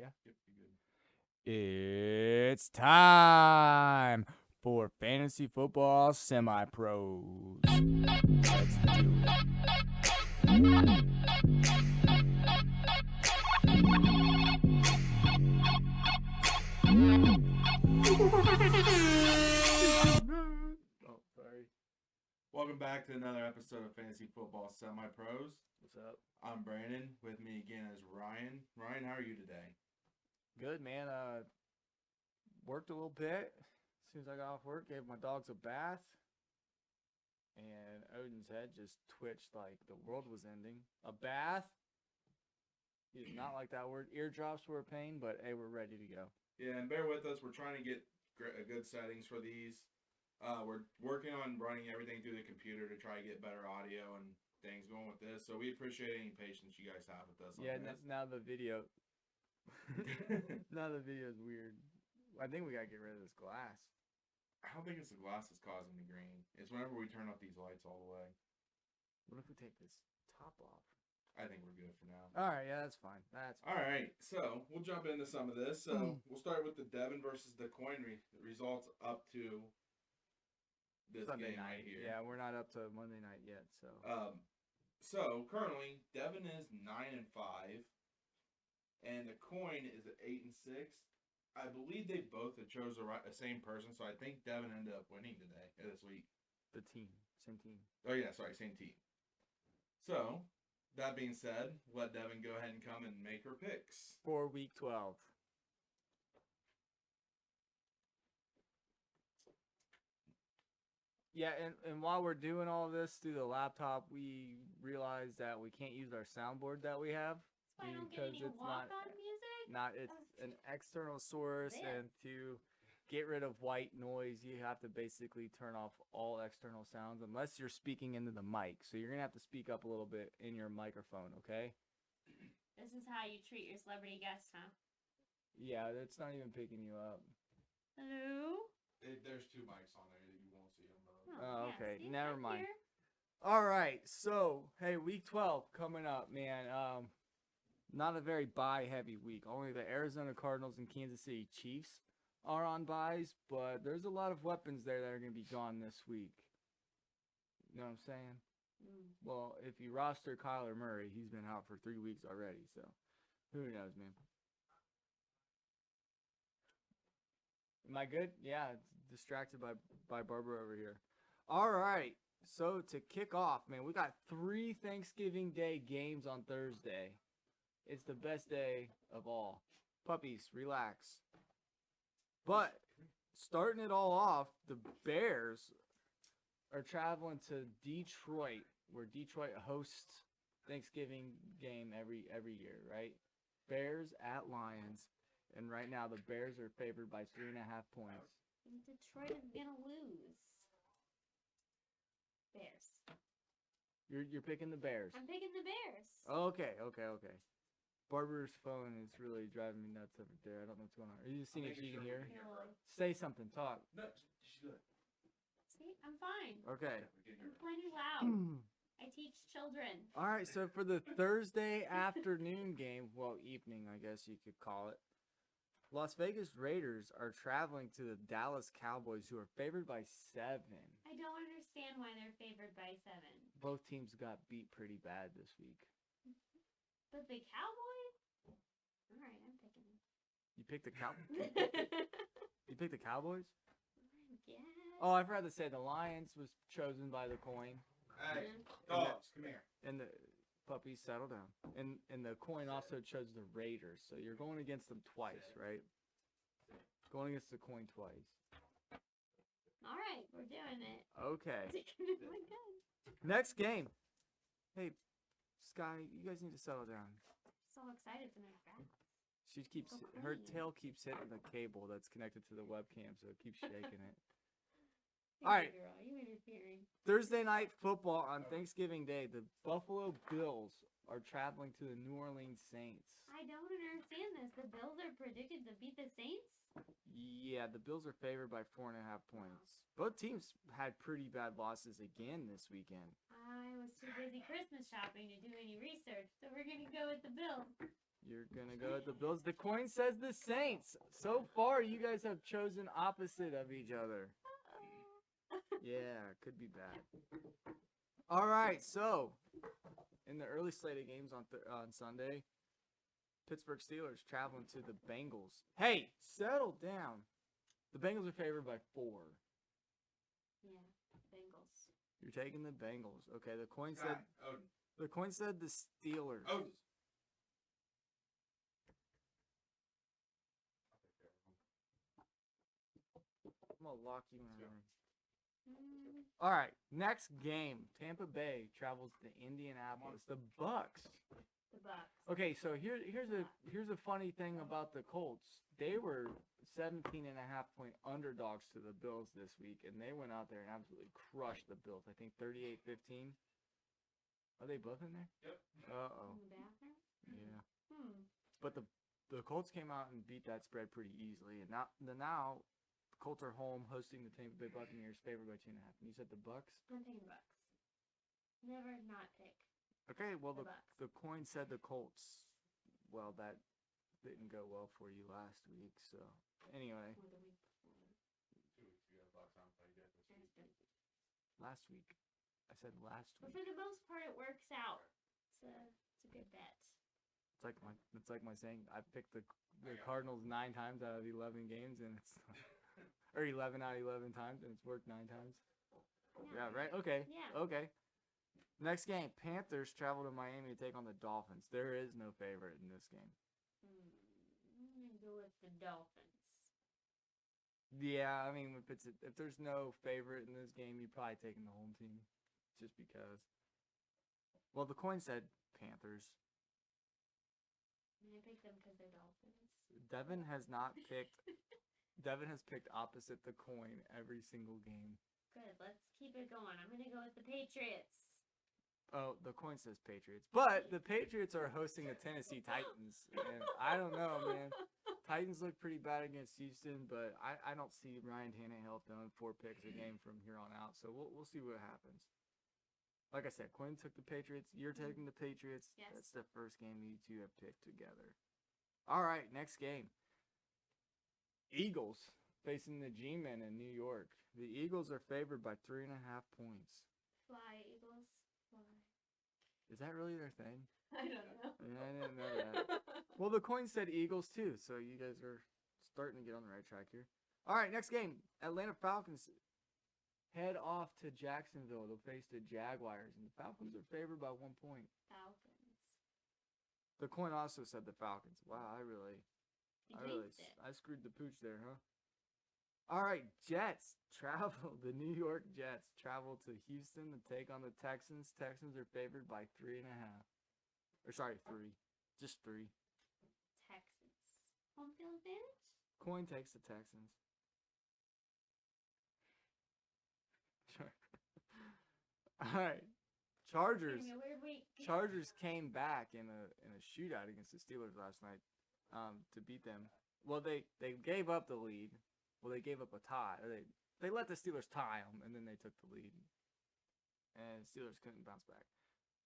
Yeah. Yep, you're good. It's time for fantasy football semi-pros. Let's do Oh, sorry. Welcome back to another episode of Fantasy Football Semi-Pros. What's up? I'm Brandon. With me again is Ryan. Ryan, how are you today? Good, man. Worked a little bit. As soon as I got off work, gave my dogs a bath. And Odin's head just twitched like the world was ending. A bath? He did not like that word. Eardrops were a pain, but hey, we're ready to go. Yeah, and bear with us. We're trying to get good settings for these. We're working on running everything through the computer to try to get better audio and things going with this. So we appreciate any patience you guys have with us. Yeah, now the video. Now the video is weird. I think we gotta get rid of this glass. I don't think it's the glass that's causing the green. It's whenever we turn off these lights all the way. What if we take this top off? I think we're good for now. All right, yeah, that's fine. All right, so we'll jump into some of this. So we'll start with the Devon versus the coin results up to this Sunday game night. right here. Yeah, we're not up to Monday night yet, so. So currently Devon is 9-5, and the coin is at 8-6. I believe they both had chose the same person, so I think Devon ended up winning today this week. The team, same team. Oh yeah, sorry, same team. So that being said, let Devon go ahead and come and make her picks for week 12. Yeah, and while we're doing all this through the laptop, we realize that we can't use our soundboard that we have because it's walk-on music. It's an external source, and to get rid of white noise, you have to basically turn off all external sounds unless you're speaking into the mic. So you're gonna have to speak up a little bit in your microphone, okay? This is how you treat your celebrity guests, huh? Yeah, it's not even picking you up. Hello? There's two mics on there that you won't see them. Oh, yeah, okay. see, Never I'm mind. here. All right. So, hey, week 12 coming up, man. Not a very bye-heavy week. Only the Arizona Cardinals and Kansas City Chiefs are on byes, but there's a lot of weapons there that are going to be gone this week. You know what I'm saying? Well, if you roster Kyler Murray, he's been out for 3 weeks already, so who knows, man. Am I good? Yeah, distracted by Barbara over here. All right, so to kick off, man, we got 3 Thanksgiving Day games on Thursday. It's the best day of all. Puppies, relax. But starting it all off, the Bears are traveling to Detroit, where Detroit hosts Thanksgiving game every year, right? Bears at Lions, and right now the Bears are favored by 3.5 points. Detroit is gonna lose. Bears. You're picking the Bears. I'm picking the Bears. Okay. Barbara's phone is really driving me nuts over there. I don't know what's going on. Are you just seeing if she can hear? Say something. Talk. No, she's good. See, I'm fine. Okay. I'm plenty loud. I teach children. All right, so for the Thursday afternoon game, well, evening, I guess you could call it, Las Vegas Raiders are traveling to the Dallas Cowboys, who are favored by 7. I don't understand why they're favored by 7. Both teams got beat pretty bad this week. But the Cowboys? All right, I'm picking them. You picked the Cowboys? You picked the Cowboys? Yeah. Oh, I forgot to say, the Lions was chosen by the coin. Hey, dogs, come here. And the puppies, settle down. And the coin also chose the Raiders, so you're going against them twice, right? Going against the coin twice. All right, we're doing it. Okay. Oh my God. Next game. Hey, Sky, you guys need to settle down. So excited to make that. She keeps her tail keeps hitting the cable that's connected to the webcam, so it keeps shaking it. All right. Girl, you interfering. Thursday night football on Thanksgiving Day. The Buffalo Bills are traveling to the New Orleans Saints. I don't understand this. The Bills are predicted to beat the Saints? Yeah, the Bills are favored by 4.5 points. Both teams had pretty bad losses again this weekend. I was too busy Christmas shopping to do any research, so we're going to go with the Bills. You're gonna go with the Bills. The coin says the Saints. So far, you guys have chosen opposite of each other. Yeah, could be bad. All right, so in the early slate of games on Sunday, Pittsburgh Steelers traveling to the Bengals. Hey, settle down. The Bengals are favored by 4. Yeah, Bengals. You're taking the Bengals. Okay, the coin God, said Odin. the coin said the Steelers. Odin. I'm gonna lock you in a room. Mm, All right, next game. Tampa Bay travels to Indianapolis. The Bucks. the Bucks. Okay, so here's a funny thing about the Colts. They were 17.5-point underdogs to the Bills this week, and they went out there and absolutely crushed the Bills. I think 38-15. Are they both in there? Yep. Uh-oh. In the bathroom? Yeah. But The Colts came out and beat that spread pretty easily, and now the Colts are home hosting the Tampa Bay Buccaneers, favored by 2.5. And you said the Bucks? I'm taking the Bucks. Never not pick Okay, well the the Bucks. coin said the Colts. Well, that didn't go well for you last week. So anyway, Or the week before. 2 weeks ago, Bucks on play good this week. It's been- last week. I said last But week. for the most part, it works out. It's a good bet. It's like my saying. I picked the Cardinals 9 times out of 11 games, and it's or 11 out of 11 times, and it's worked 9 times. Yeah, right. Okay. Yeah. Okay. Next game, Panthers travel to Miami to take on the Dolphins. There is no favorite in this game. I'm gonna go with the Dolphins. Yeah, I mean, if there's no favorite in this game, you're probably taking the home team, just because. Well, the coin said Panthers. I'm gonna pick them because they're Dolphins. Devon has not picked. Devon has picked opposite the coin every single game. Good. Let's keep it going. I'm gonna go with the Patriots. Oh, the coin says Patriots, but the Patriots are hosting the Tennessee Titans, and I don't know, man. Titans look pretty bad against Houston, but I don't see Ryan Tannehill throwing 4 picks a game from here on out. So we'll see what happens. Like I said, Quinn took the Patriots. You're taking the Patriots. Yes. That's the first game you two have picked together. All right, next game. Eagles facing the G-Men in New York. The Eagles are favored by 3.5 points. Fly, Eagles. Fly. Is that really their thing? I don't know. Yeah, I didn't know that. Well, the coin said Eagles too, so you guys are starting to get on the right track here. All right, next game. Atlanta Falcons head off to Jacksonville to face the Jaguars, and the Falcons are favored by 1 point. Falcons. The coin also said the Falcons. Wow, I You jinxed it. screwed the pooch there, huh? All right, Jets travel. The New York Jets travel to Houston to take on the Texans. Texans are favored by 3.5. Or sorry, 3. Just 3. Texans. Home field advantage? Coin takes the Texans. Sure. All right. Chargers. It's gonna be a weird week. Chargers came back in a shootout against the Steelers last night to beat them. Well, they gave up the lead. Well, they gave up a tie. They let the Steelers tie them, and then they took the lead. And Steelers couldn't bounce back.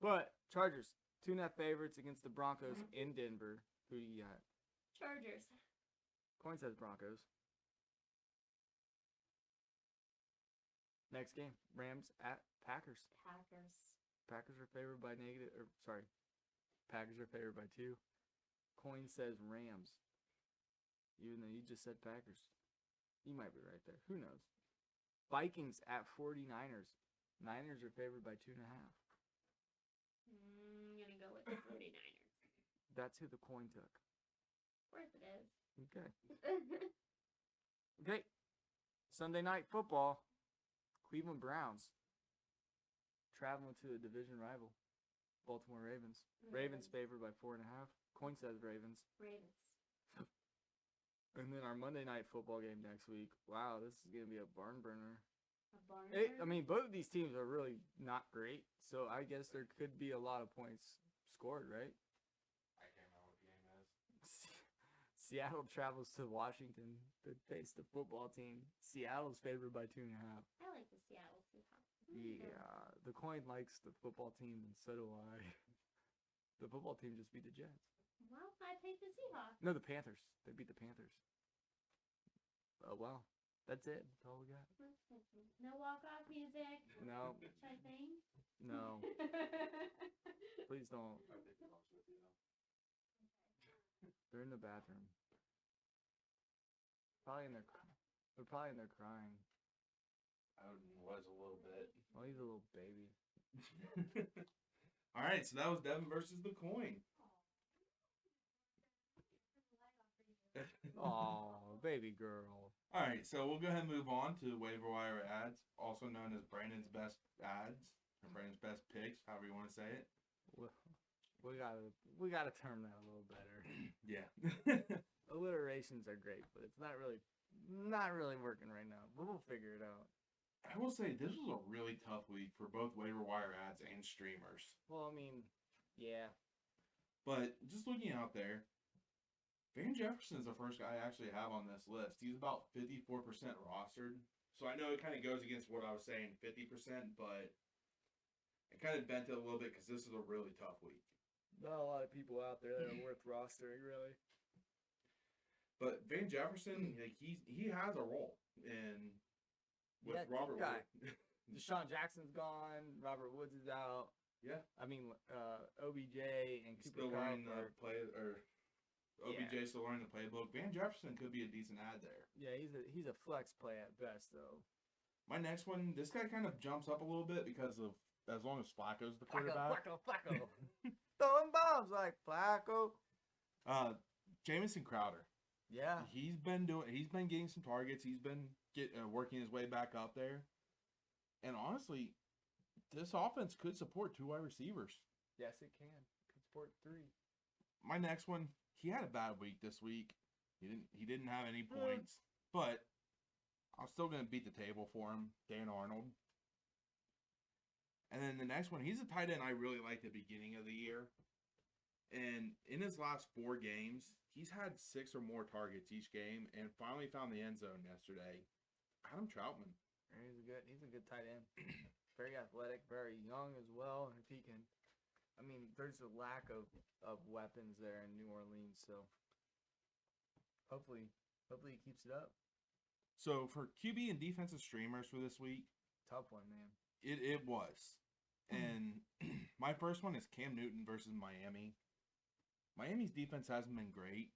But Chargers, 2.5 favorites against the Broncos in Denver. Who do you got? Chargers. Coin says Broncos. Next game, Rams at Packers. Packers. Packers are favored by Packers are favored by 2. Coin says Rams. Even though you just said Packers. You might be right there. Who knows? Vikings at 49ers. Niners are favored by 2.5. I'm gonna go with the 49ers. That's who the coin took. Of course it is. Okay. Okay. Sunday night football. Cleveland Browns traveling to a division rival. Baltimore Ravens. Ravens favored by 4.5. Coin says Ravens. Ravens. And then our Monday night football game next week. Wow, this is gonna be a barn burner. A barn. I mean, both of these teams are really not great, so I guess there could be a lot of points scored, right? I can't remember what the game is. Seattle travels to Washington to face the football team. Seattle's favored by 2.5. I like the Seattle Seahawks. Yeah, the coin likes the football team, and so do I. The football team just beat the Jets. Well, I picked the Seahawks. No, the Panthers. They beat the Panthers. Oh, wow. That's it. That's all we got. No walk-off music. No. Should I sing? No. Please don't. They're in the bathroom. Probably in their. They're probably in there crying. I was a little bit. Well, he's a little baby. All right, so that was Devon versus the coin. Oh, baby girl. All right, so we'll go ahead and move on to waiver wire ads, also known as Brandon's best ads or Brandon's best picks, however you want to say it. We gotta term that a little better. Yeah. Alliterations are great, but it's not really working right now. But we'll figure it out. I will say this was a really tough week for both waiver wire ads and streamers. Well, I mean, yeah. But just looking out there, Van Jefferson's the first guy I actually have on this list. He's about 54% rostered. So I know it kind of goes against what I was saying, 50%, but I kind of bent it a little bit because this is a really tough week. Not a lot of people out there that are worth rostering, really. But Van Jefferson, like he has a role in with Yeah, Robert guy. Wood. Deshaun Jackson's gone. Robert Woods is out. Yeah. I mean, OBJ and Still Cooper learning Kupp the play, or OBJ still learning the playbook. Van Jefferson could be a decent ad there. Yeah, he's a flex play at best, though. My next one, this guy kind of jumps up a little bit because of as long as Flacco's the quarterback. Flacco. Throwing bombs like Flacco. Jamison Crowder. Yeah. He's been getting some targets. He's been working his way back up there. And honestly, this offense could support 2 wide receivers. Yes, it can. Could support 3. My next one, he had a bad week this week. He didn't have any points, but I'm still gonna beat the table for him. Dan Arnold. And then the next one, he's a tight end I really liked at the beginning of the year. And in his last 4 games, he's had 6 or more targets each game, and finally found the end zone yesterday. Adam Troutman. He's a good tight end. Very athletic, very young as well. If he can, I mean, there's a lack of weapons there in New Orleans, so hopefully he keeps it up. So for QB and defensive streamers for this week, Tough one, man. it was. And my first one is Cam Newton versus Miami. Miami's defense hasn't been great,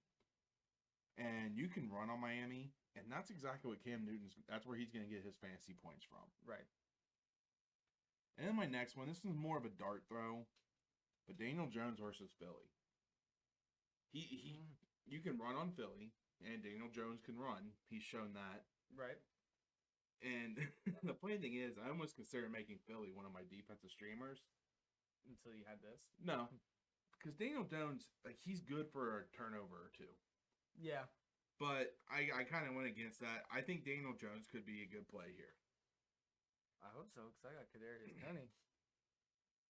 and you can run on Miami, and that's exactly what that's where he's going to get his fantasy points from. Right. And then my next one, this is more of a dart throw, but Daniel Jones versus Philly. You can run on Philly, and Daniel Jones can run. He's shown that. Right. And the funny thing is, I almost considered making Philly one of my defensive streamers. Until you had this. No. Because Daniel Jones, like, he's good for a turnover or 2. Yeah. But I kind of went against that. I think Daniel Jones could be a good play here. I hope so, because I got Kadarius Toney.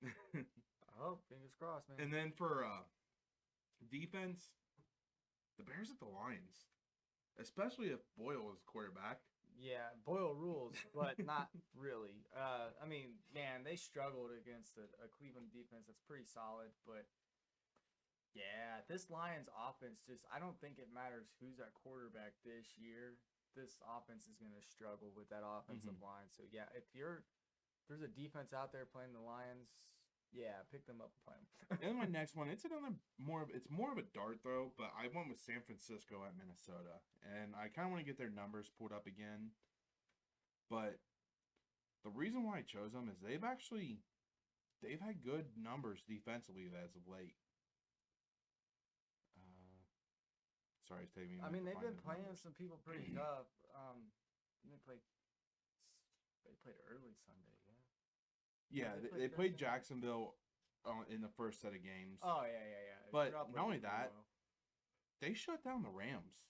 I hope. Fingers crossed, man. And then for defense, the Bears at the Lions. Especially if Boyle is quarterback. Yeah, Boyle rules, but not really. I mean, man, they struggled against a Cleveland defense that's pretty solid, but yeah, this Lions offense I don't think it matters who's at quarterback this year. This offense is going to struggle with that offensive line. So yeah, if there's a defense out there playing the Lions, yeah, pick them up and play them. And my next one, it's more of a dart throw, but I went with San Francisco at Minnesota, and I kind of want to get their numbers pulled up again. But the reason why I chose them is they've had good numbers defensively as of late. Sorry, it's taking me. I mean, they've been playing some people pretty tough. They played early Sunday, yeah. Yeah, they played Jacksonville in the first set of games. Oh, yeah. But not only that, they shut down the Rams.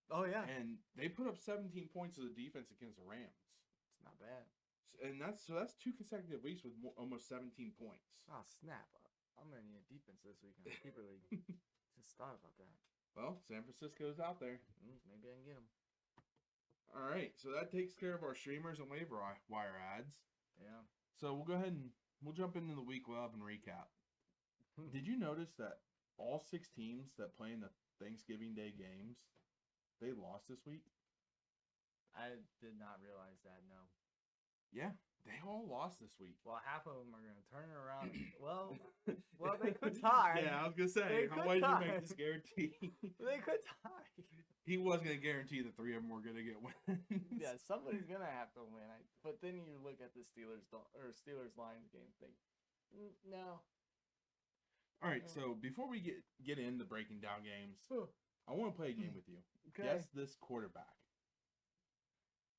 Oh, yeah. And they put up 17 points of the defense against the Rams. It's not bad. And that's 2 consecutive weeks with almost 17 points. Oh, snap. I'm going to need a defense this week in the Keeper League. Just thought about that. Well, San Francisco's out there. Maybe I can get them. All right, so that takes care of our streamers and waiver wire ads. Yeah. So we'll go ahead and we'll jump into the week 11 recap. Did you notice that all 6 teams that play in the Thanksgiving Day games, they lost this week. I did not realize that. No. Yeah, they all lost this week. Well, half of them are gonna turn it around. Well, they could tie. Yeah, I was gonna say, They how could did you tie. make this guarantee? They could tie. He was gonna guarantee the 3 of them were gonna get wins. Yeah, somebody's gonna have to win. But then you look at the Steelers Lions game, think, no. All right, so before we get into breaking down games, I want to play a game with you. Okay. Guess this quarterback.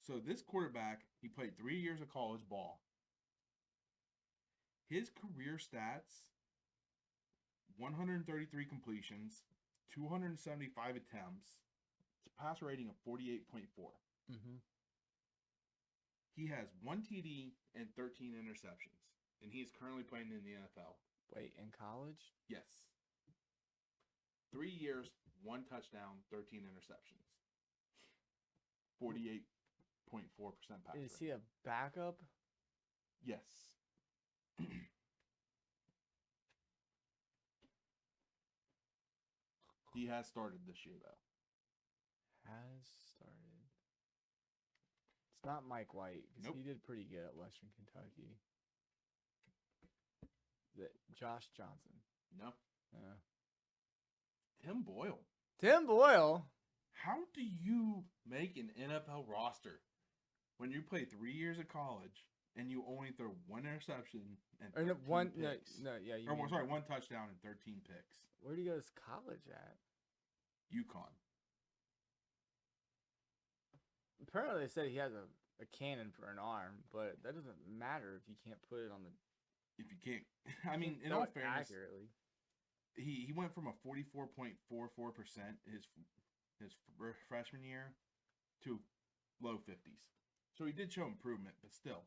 So this quarterback, he played 3 years of college ball. His career stats: 133 completions, 275 attempts, it's a pass rating of 48.4. Mm-hmm. He has 1 TD and 13 interceptions, and he is currently playing in the NFL. Wait, in college? Yes. 3 years, 1 touchdown, 13 interceptions. 48.4% pass Is rate. he a backup? Yes. He has started this year, though. Has started. It's not Mike White, because Nope. he did pretty good at Western Kentucky. Josh Johnson. No. Yeah. Tim Boyle. Tim Boyle. How do you make an NFL roster when you play 3 years of college and you only throw 1 interception and Or no, 13 one. picks? Yeah. You Or, mean, sorry, 1 touchdown and 13 picks. where do you go to college at? UConn. Apparently, they said he has a cannon for an arm, but that doesn't matter if you can't put it on the. If you can't, I mean, in throw all it fairness, accurately. he went from a 44.44% his freshman year to low 50s. So he did show improvement, but still.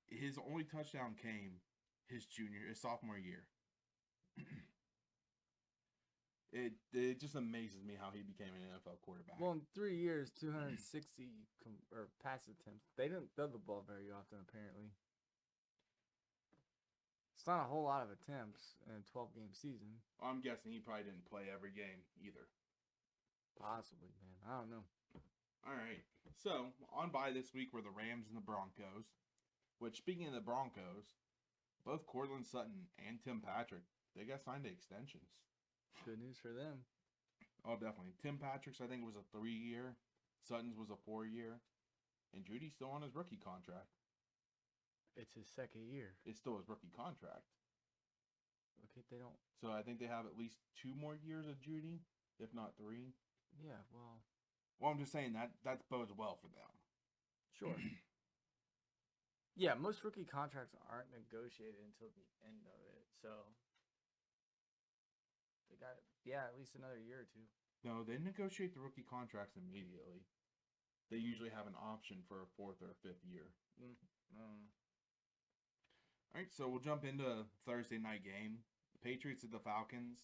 His only touchdown came his sophomore year. It just amazes me how he became an NFL quarterback. Well, in 3 years, 260 or pass attempts. They didn't throw the ball very often, apparently. It's not a whole lot of attempts in a 12-game season. I'm guessing he probably didn't play every game either. Possibly, man. I don't know. All right. So, on bye this week were the Rams and the Broncos. Which, speaking of the Broncos, both Cortland Sutton and Tim Patrick, they got signed to extensions. Good news for them. Oh, definitely. Tim Patrick's, I think, was a 3-year. Sutton's was a 4-year. And Judy's still on his rookie contract. It's his second year. It's still his rookie contract. Okay, they don't. So I think they have at least 2 more years of Judy, if not 3. Yeah, well, Well, I'm just saying that bodes well for them. sure. Yeah, most rookie contracts aren't negotiated until the end of it, so they got at least another year or 2. No, they negotiate the rookie contracts immediately. They usually have an option for a 4th or a 5th year. All right, so we'll jump into Thursday night game. The Patriots at the Falcons.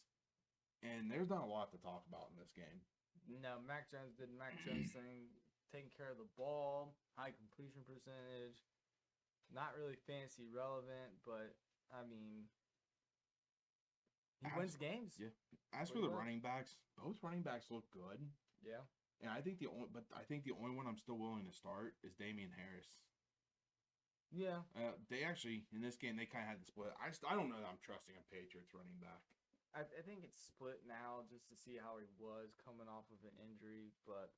And there's not a lot to talk about in this game. No, Mac Jones did Mac Jones thing, taking care of the ball, high completion percentage. Not really fantasy relevant, but I mean, he wins games. Yeah. As for the running backs, both running backs look good. Yeah. And I think the only one I'm still willing to start is Damian Harris. Yeah. They actually, in this game, they kind of had to split. I don't know that I'm trusting a Patriots running back. I think it's split now just to see how he was coming off of an injury, but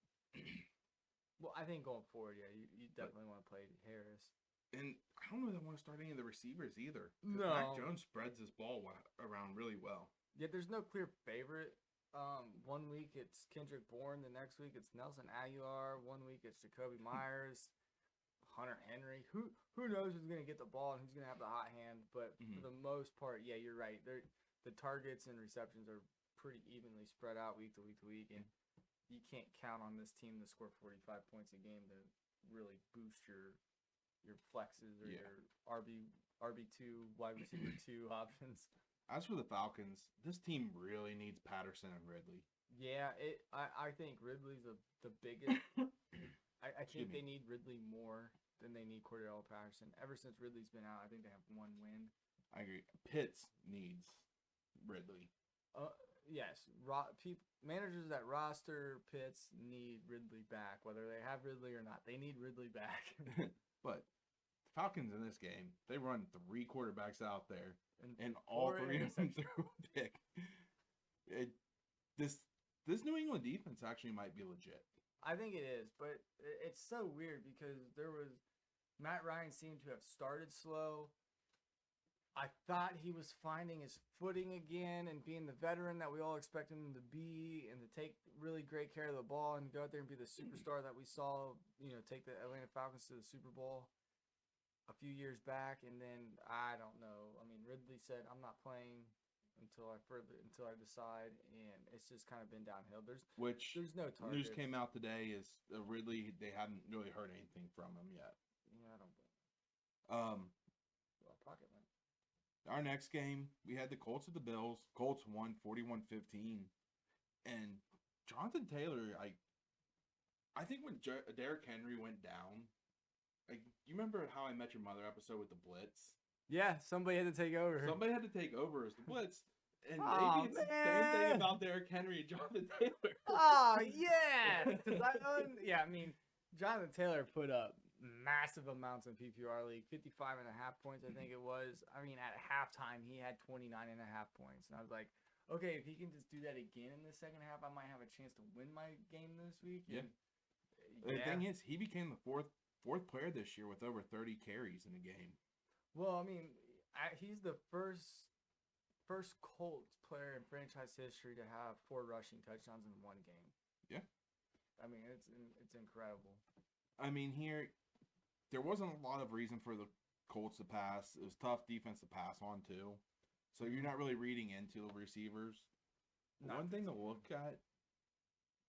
well, I think going forward, yeah, you definitely want to play Harris. And I don't know that I want to start any of the receivers either. No. Mac Jones spreads his ball around really well. Yeah, there's no clear favorite. 1 week it's Kendrick Bourne, the next week it's Nelson Aguilar, 1 week it's Jacoby Myers, Hunter Henry. Who knows who's gonna get the ball and who's gonna have the hot hand? But for the most part, yeah, you're right. The targets and receptions are pretty evenly spread out week to week to week, and you can't count on this team to score 45 points a game to really boost your flexes or your RB2 wide receiver 2 options. As for the Falcons, this team really needs Patterson and Ridley. Yeah, I think Ridley's the biggest. I think they need Ridley more than they need Cordell Patterson. Ever since Ridley's been out, I think they have 1 win. I agree. Pitts needs Ridley. Yes, managers that roster Pitts need Ridley back, whether they have Ridley or not. They need Ridley back. But the Falcons in this game, they run 3 quarterbacks out there, and all 4 3 of them interceptions. threw a pick. This New England defense actually might be legit. I think it is, but it's so weird because Matt Ryan seemed to have started slow. I thought he was finding his footing again and being the veteran that we all expect him to be and to take really great care of the ball and go out there and be the superstar that we saw, take the Atlanta Falcons to the Super Bowl a few years back. And then I don't know. I mean, Ridley said, I'm not playing until I decide, and it's just kind of been downhill. There's no targets. News came out today is Ridley, they haven't really heard anything from him yet. Yeah, I don't blame him. Well, pocket money. Our next game, we had the Colts at the Bills. Colts won 41-15. And Jonathan Taylor, I think when Derrick Henry went down, you remember How I Met Your Mother episode with the Blitz? Yeah, somebody had to take over. Somebody had to take over as the Blitz. And Aw, maybe it's the same thing about Derrick Henry and Jonathan Taylor. Oh, yeah. I mean, Jonathan Taylor put up massive amounts in PPR league, 55.5 points, I think it was. I mean, at halftime, he had 29.5 points. And I was like, okay, if he can just do that again in the second half, I might have a chance to win my game this week. Yeah. And, The thing is, he became the fourth player this year with over 30 carries in a game. Well, I mean, he's the first Colts player in franchise history to have 4 rushing touchdowns in one game. Yeah. I mean, it's incredible. I mean, here, there wasn't a lot of reason for the Colts to pass. It was tough defense to pass on, too. So you're not really reading into the receivers. No. One thing to look at,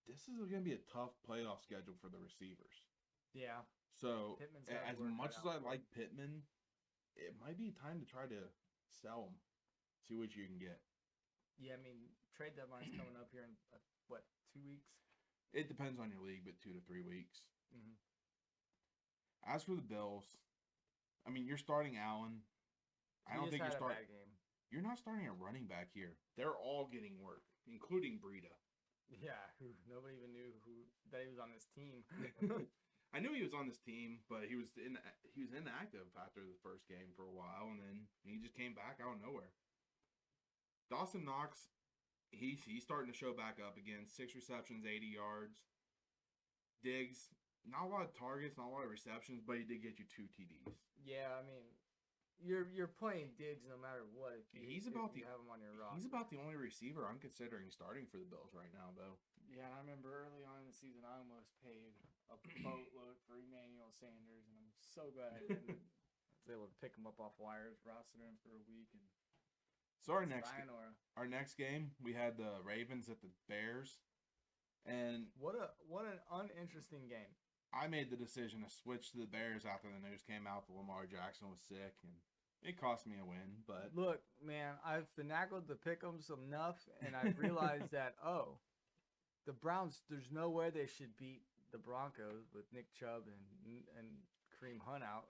this is going to be a tough playoff schedule for the receivers. Yeah. So, Pittman's gotta as work much that as I out. like Pittman, it might be time to try to sell him. See what you can get. Yeah, I mean, trade deadline's coming up here in, 2 weeks? It depends on your league, but 2 to 3 weeks. Mm-hmm. As for the Bills, I mean, you're starting Allen. I don't think a bad game. You're not starting a running back here. They're all getting work, including Breida. Yeah, who nobody even knew that he was on this team. I knew he was on this team, but he was inactive after the first game for a while, and then he just came back out of nowhere. Dawson Knox, he's starting to show back up again. 6 receptions, 80 yards. Diggs, not a lot of targets, not a lot of receptions, but he did get you 2 TDs. Yeah, I mean, you're playing Diggs no matter what. If you have him on your roster. He's about the only receiver I'm considering starting for the Bills right now, though. Yeah, and I remember early on in the season, I almost paid a boatload for Emmanuel Sanders, and I'm so glad I didn't. I was able to pick him up off wires, roster him for a week, and so our next game, we had the Ravens at the Bears, and what an uninteresting game. I made the decision to switch to the Bears after the news came out that Lamar Jackson was sick, and it cost me a win. But look, man, I've finagled the pick'ems enough, and I've realized that the Browns, there's no way they should beat the Broncos with Nick Chubb and Kareem Hunt out.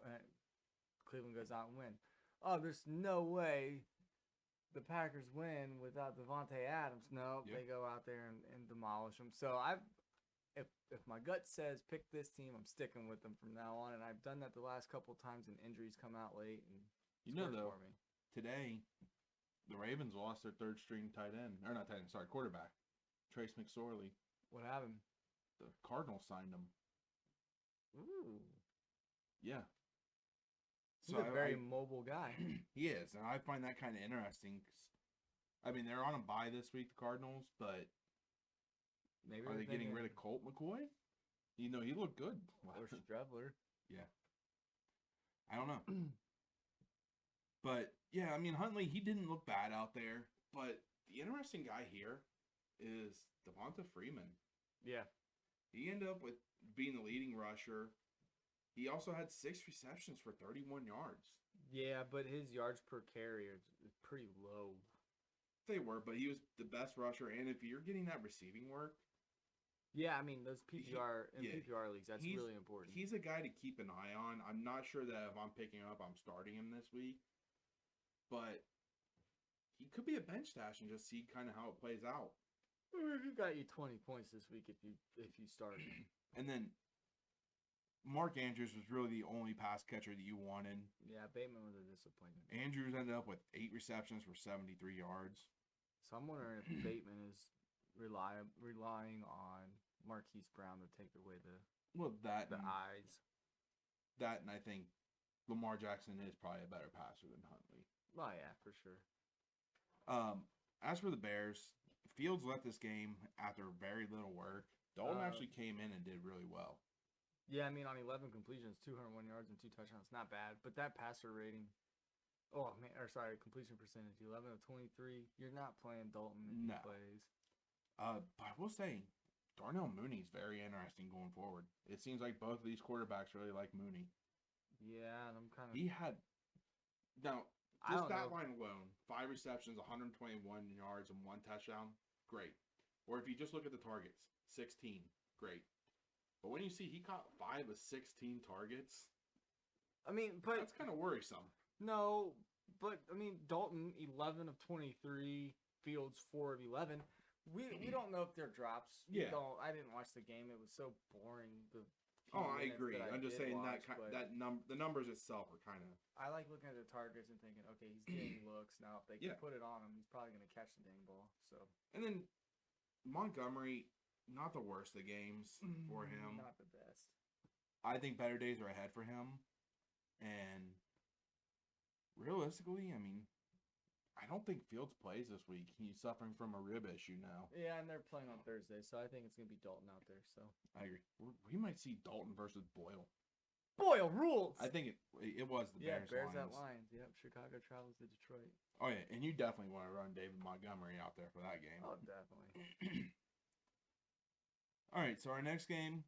Cleveland goes out and win. Oh, there's no way the Packers win without Devontae Adams. No, Yep. They go out there and demolish them. So if my gut says pick this team, I'm sticking with them from now on. And I've done that the last couple of times, and injuries come out late. And though, for me. today, the Ravens lost their third string quarterback, Trace McSorley. What happened? The Cardinals signed him. Ooh. Yeah. He's a very mobile guy. He is, and I find that kind of interesting. 'Cause, I mean, they're on a bye this week, the Cardinals, but Maybe are they getting rid of Colt McCoy? He looked good. Or Strebler. Yeah. I don't know. But, yeah, I mean, Huntley, he didn't look bad out there. But the interesting guy here is Devonta Freeman. Yeah. He ended up with being the leading rusher. He also had 6 receptions for 31 yards. Yeah, but his yards per carry is pretty low. They were, but he was the best rusher. And if you're getting that receiving work, yeah, I mean those PPR PPR leagues, that's really important. He's a guy to keep an eye on. I'm not sure that if I'm picking him up, I'm starting him this week, but he could be a bench stash and just see kind of how it plays out. He got you 20 points this week if you start him. And then Mark Andrews was really the only pass catcher that you wanted. Yeah, Bateman was a disappointment. Andrews ended up with 8 receptions for 73 yards. So I'm wondering if Bateman is relying on Marquise Brown to take away the eyes. That, and I think Lamar Jackson is probably a better passer than Huntley. Oh yeah, for sure. As for the Bears, Fields left this game after very little work. Dalton actually came in and did really well. Yeah, I mean, on 11 completions, 201 yards and 2 touchdowns. Not bad. But that passer rating, completion percentage, 11 of 23. You're not playing Dalton if he plays. But I will say, Darnell Mooney's very interesting going forward. It seems like both of these quarterbacks really like Mooney. Yeah, and I'm kind of... He had... Now, just that line alone, 5 receptions, 121 yards, and 1 touchdown, great. Or if you just look at the targets, 16, great. But when you see he caught 5 of 16 targets, I mean, but that's kind of worrisome. No, but I mean, Dalton 11 of 23, Fields 4 of 11. We don't know if they're drops. Yeah. I didn't watch the game. It was so boring. I agree. I'm just saying the numbers itself are kind of. I like looking at the targets and thinking, okay, he's getting looks now. If they can put it on him, he's probably going to catch the dang ball. So. And then Montgomery, not the worst of games for him. Not the best. I think better days are ahead for him, and realistically, I mean, I don't think Fields plays this week. He's suffering from a rib issue now. Yeah, and they're playing on Thursday, so I think it's going to be Dalton out there. So I agree. We might see Dalton versus Boyle. Boyle rules! I think it was the Bears. Bears at Lions. Yep, Chicago travels to Detroit. Oh, yeah, and you definitely want to run David Montgomery out there for that game. Oh, definitely. All right, so our next game,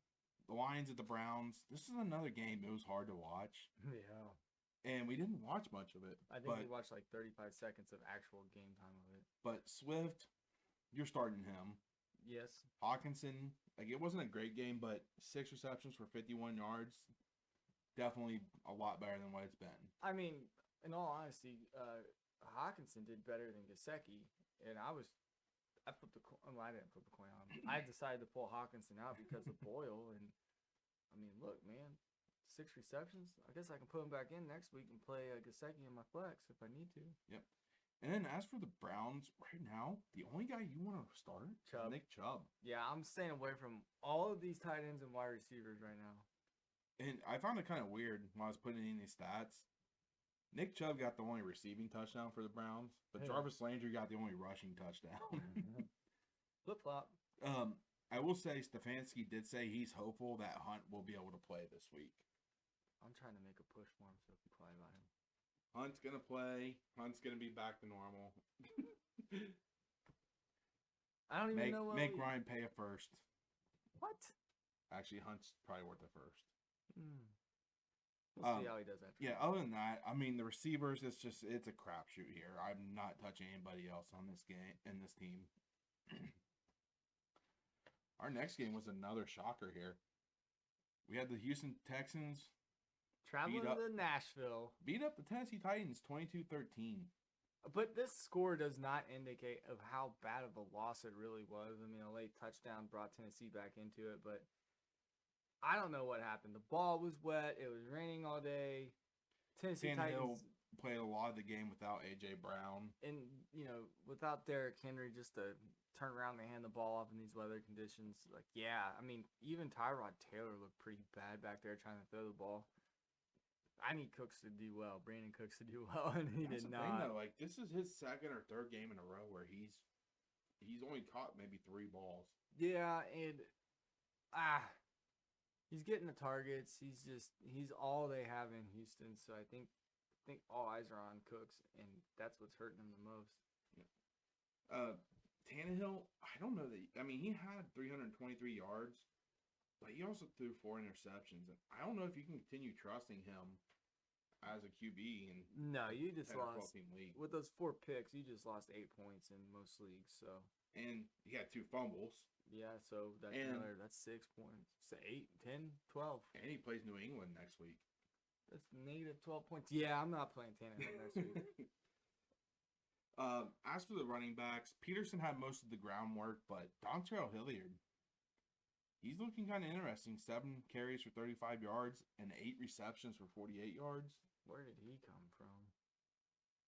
the Lions at the Browns. This is another game it was hard to watch. Yeah. And we didn't watch much of it. I think we watched like 35 seconds of actual game time of it. But Swift, you're starting him. Yes. Hawkinson, like it wasn't a great game, but 6 receptions for 51 yards. Definitely a lot better than what it's been. I mean, in all honesty, Hawkinson did better than Gesicki. And I flipped the coin. Well, I didn't flip the coin on him. I decided to pull Hawkinson out because of Boyle. And, I mean, look, man. 6 receptions. I guess I can put him back in next week and play Gesicki in my flex if I need to. Yep. And then as for the Browns, right now, the only guy you want to start is Nick Chubb. Yeah, I'm staying away from all of these tight ends and wide receivers right now. And I found it kind of weird when I was putting in these stats. Nick Chubb got the only receiving touchdown for the Browns, but Jarvis Landry got the only rushing touchdown. Flip-flop. I will say Stefanski did say he's hopeful that Hunt will be able to play this week. I'm trying to make a push for him so if you play by him. Hunt's going to play. Hunt's going to be back to normal. I don't even know what Make Ryan pay it first. What? Actually, Hunt's probably worth it first. We'll see how he does after. Yeah, other than that, I mean, the receivers, it's a crapshoot here. I'm not touching anybody else on this game in this team. Our next game was another shocker here. We had the Houston Texans traveling to Nashville. Beat up the Tennessee Titans 22-13. But this score does not indicate of how bad of a loss it really was. I mean, a late touchdown brought Tennessee back into it, but I don't know what happened. The ball was wet. It was raining all day. Tennessee Titans played a lot of the game without A.J. Brown. And, without Derrick Henry just to turn around and hand the ball off in these weather conditions. Like, yeah, I mean, even Tyrod Taylor looked pretty bad back there trying to throw the ball. I need Cooks to do well. Brandyn Cooks to do well, and he did not. Thing, though, like, this is his second or third game in a row where he's only caught maybe 3 balls. Yeah, and he's getting the targets. He's all they have in Houston. So I think all eyes are on Cooks, and that's what's hurting him the most. Yeah. Tannehill, I don't know that. I mean, he had 323 yards, but he also threw 4 interceptions, and I don't know if you can continue trusting him as a QB. No, you just lost league. With those 4 picks. You just lost 8 points in most leagues. So, and he had 2 fumbles. Yeah, so that's 6 points. So 8, 10, 12. And he plays New England next week. That's negative 12 points. Yeah, I'm not playing Tannehill next week. As for the running backs, Peterson had most of the groundwork, but Dontrell Hilliard, he's looking kind of interesting. 7 carries for 35 yards and 8 receptions for 48 yards. Where did he come from?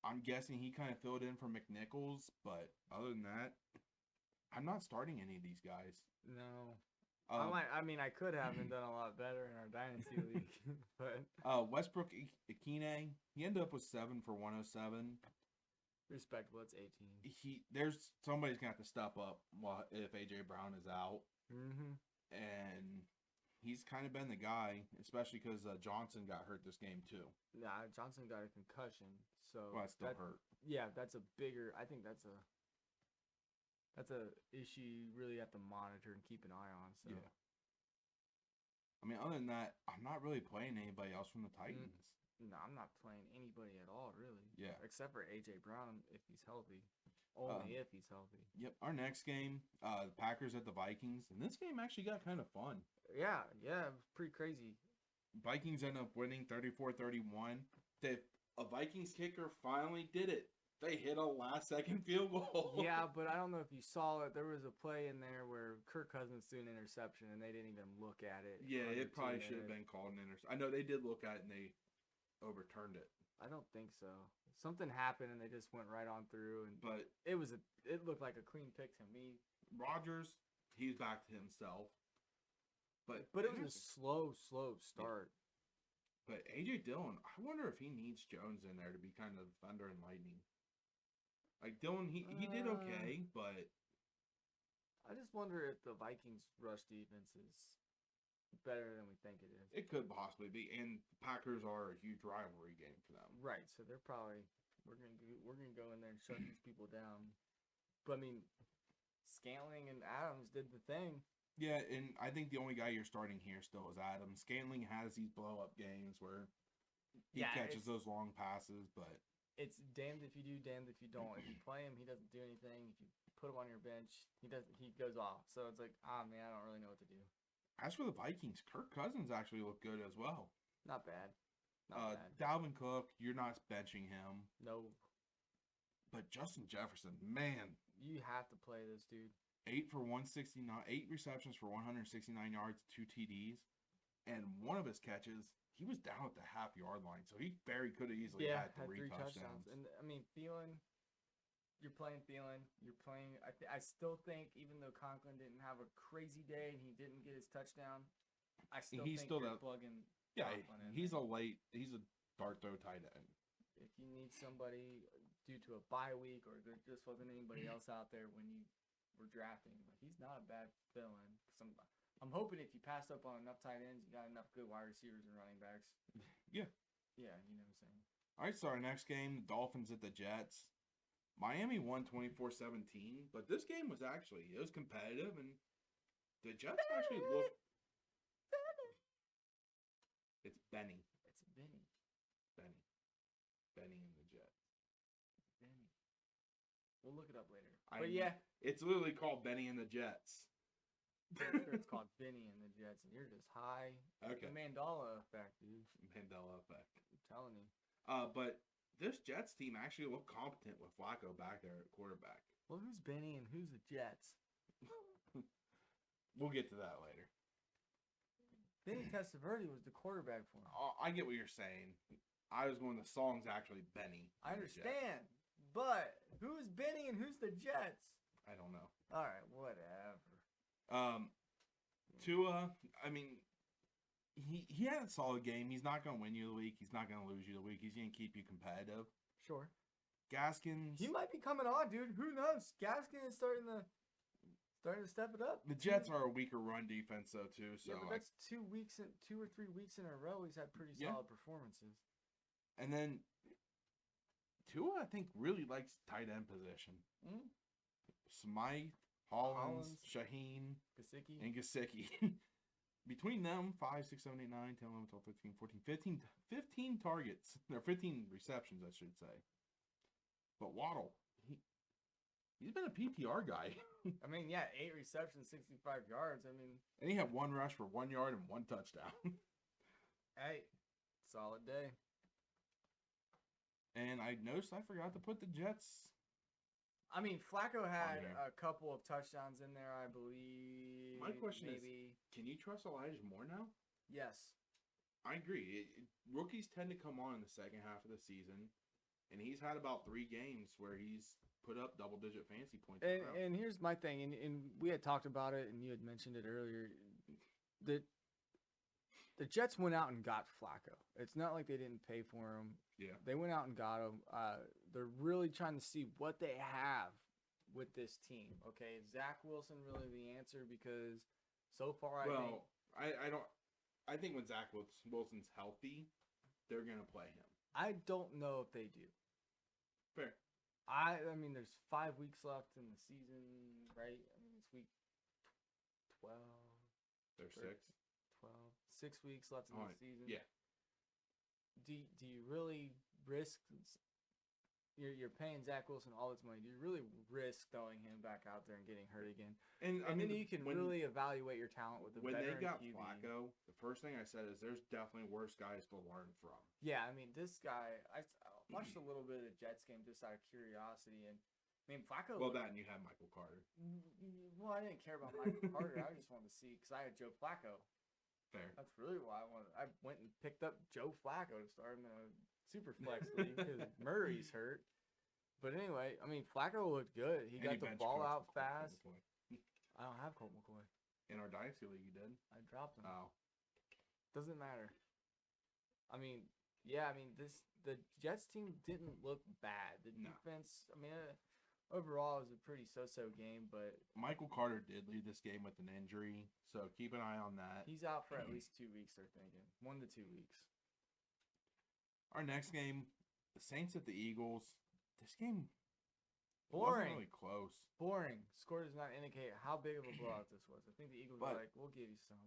I'm guessing he kind of filled in for McNichols, but other than that, I'm not starting any of these guys. No. Um, I could have and done a lot better in our dynasty league, but Westbrook Ikine, he ended up with 7 for 107. respectable. It's 18. There's somebody's gonna have to step up if AJ Brown is out, Mm-hmm. and he's kind of been the guy, especially because Johnson got hurt this game too. Nah, Johnson got a concussion, so Well, that's still hurt. Yeah, that's a bigger. I think that's a issue you really have to monitor and keep an eye on. So Yeah. I mean, other than that, I'm not really playing anybody else from the Titans. no, I'm not playing anybody at all, really. Yeah. Except for AJ Brown if he's healthy. Only if he's healthy. Yep. Our next game, the Packers at the Vikings, and this game actually got kind of fun. Yeah, it was pretty crazy. Vikings end up winning 34-31. A Vikings kicker finally did it. They hit a last-second field goal. Yeah, but I don't know if you saw it. There was a play in there where Kirk Cousins threw an interception, and they didn't even look at it. Yeah, under it probably 2 should have minutes. been called an interception. I know they did look at it, and they overturned it. I don't think so. Something happened, and they just went right on through, and But it looked like a clean pick to me. Rodgers, he's back to himself. But it was a slow start. But A.J. Dillon, I wonder if he needs Jones in there to be kind of thunder and lightning. Like Dillon, he did okay, but I just wonder if the Vikings' rush defense is better than we think it is. it could possibly be. And the Packers are a huge rivalry game for them. Right, so they're probably we're gonna go in there and shut these people down. But I mean, Scantling and Adams did the thing. Yeah, and I think the only guy you're starting here still is Adams. Scantling has these blow-up games where he catches those long passes, but it's damned if you do, damned if you don't. If you play him, he doesn't do anything. If you put him on your bench, he goes off. So it's like, man, I don't really know what to do. as for the Vikings, Kirk Cousins actually looked good as well. Not bad. Not bad. Dalvin Cook, you're not benching him. No. But Justin Jefferson, man. You have to play this dude. 8 for 169, 8 receptions for 169 yards, 2 TDs. And one of his catches, he was down at the half-yard line. So he very could have easily had 3 touchdowns. And, I mean, Thielen, you're playing Thielen. You're playing I still think, even though Conklin didn't have a crazy day and he didn't get his touchdown, I still think you're plugging Conklin in. He's a dart throw tight end. If you need somebody due to a bye week or there just wasn't anybody else out there when you were drafting, but he's not a bad fill-in. I'm hoping if you pass up on enough tight ends, you got enough good wide receivers and running backs. Yeah. Yeah, you know what I'm saying. All right, so our next game, the Dolphins at the Jets. Miami won 24-17, but this game was competitive, and the Jets actually looked. It's Benny. It's Vinny. Benny and the Jets. Vinny. We'll look it up later. It's literally called Benny and the Jets. I'm sure it's called Vinny and the Jets, and you're just high. Okay. The Mandela effect, dude. Mandela effect. I'm telling you. But this Jets team actually looked competent with Flacco back there at quarterback. Well, who's Benny and who's the Jets? We'll get to that later. Vinny Testaverde was the quarterback for him. I get what you're saying. I was going, the song's actually Benny. I understand, but who's Benny and who's the Jets? I don't know. All right, whatever. Tua, I mean, he had a solid game. He's not going to win you the week. He's not going to lose you the week. He's going to keep you competitive. Sure. Gaskins. He might be coming on, dude. Who knows? Gaskin is starting to step it up. The Jets are a weaker run defense, though, too. So yeah, but that's 2 or 3 weeks in a row. He's had pretty solid performances. And then Tua, I think, really likes tight end position. Smythe, Hollins, Shaheen, Gesicki. and Gesicki. Between them, 5, 6, 7, 8, 9, 10, 11, 12, 13, 14, 15 targets. Or 15 receptions, I should say. But Waddle, he's been a PPR guy. I mean, yeah, 8 receptions, 65 yards. I mean, and he had 1 rush for 1 yard and 1 touchdown. Hey, solid day. And I noticed I forgot to put the Jets I mean, Flacco had here. a couple of touchdowns in there, I believe. My question maybe. Can you trust Elijah Moore now? Yes. I agree. Rookies tend to come on in the second half of the season, and he's had about 3 games where he's put up double-digit fantasy points. And here's my thing, and we had talked about it, and you had mentioned it earlier. The Jets went out and got Flacco. It's not like they didn't pay for him. Yeah. They went out and got him. They're really trying to see what they have with this team. Okay, is Zach Wilson really the answer? Because so far, I think when Zach Wilson's healthy, they're gonna play him. I don't know if they do. Fair. I mean, there's 5 weeks left in the season, right? I mean, it's week 12. There's 6. 12. 6 weeks left in the season. Yeah. Do you really risk? You're paying Zach Wilson all this money. Do you really risk throwing him back out there and getting hurt again? And then you can really evaluate your talent with a when veteran they got QB. Flacco, the first thing I said is there's definitely worse guys to learn from. Yeah, I mean, this guy. I watched a little bit of the Jets game just out of curiosity, and I mean, Flacco. Well, that and you had Michael Carter. Well, I didn't care about Michael Carter. I just wanted to see because I had Joe Flacco. Fair. That's really why I wanted. I went and picked up Joe Flacco to start him in a super flex league because Murray's hurt. But anyway, I mean, Flacco looked good. He got the ball out fast. I don't have Colt McCoy. In our Dynasty League, you did? I dropped him. Oh. Doesn't matter. I mean, yeah, I mean, the Jets team didn't look bad. The defense, I mean, overall, it was a pretty so-so game, but... Michael Carter did lead this game with an injury, so keep an eye on that. He's out for at least 2 weeks, they're thinking. 1 to 2 weeks. Our next game, the Saints at the Eagles. This game boring. wasn't really close. Boring. Score does not indicate how big of a blowout this was. I think the Eagles were like, we'll give you some.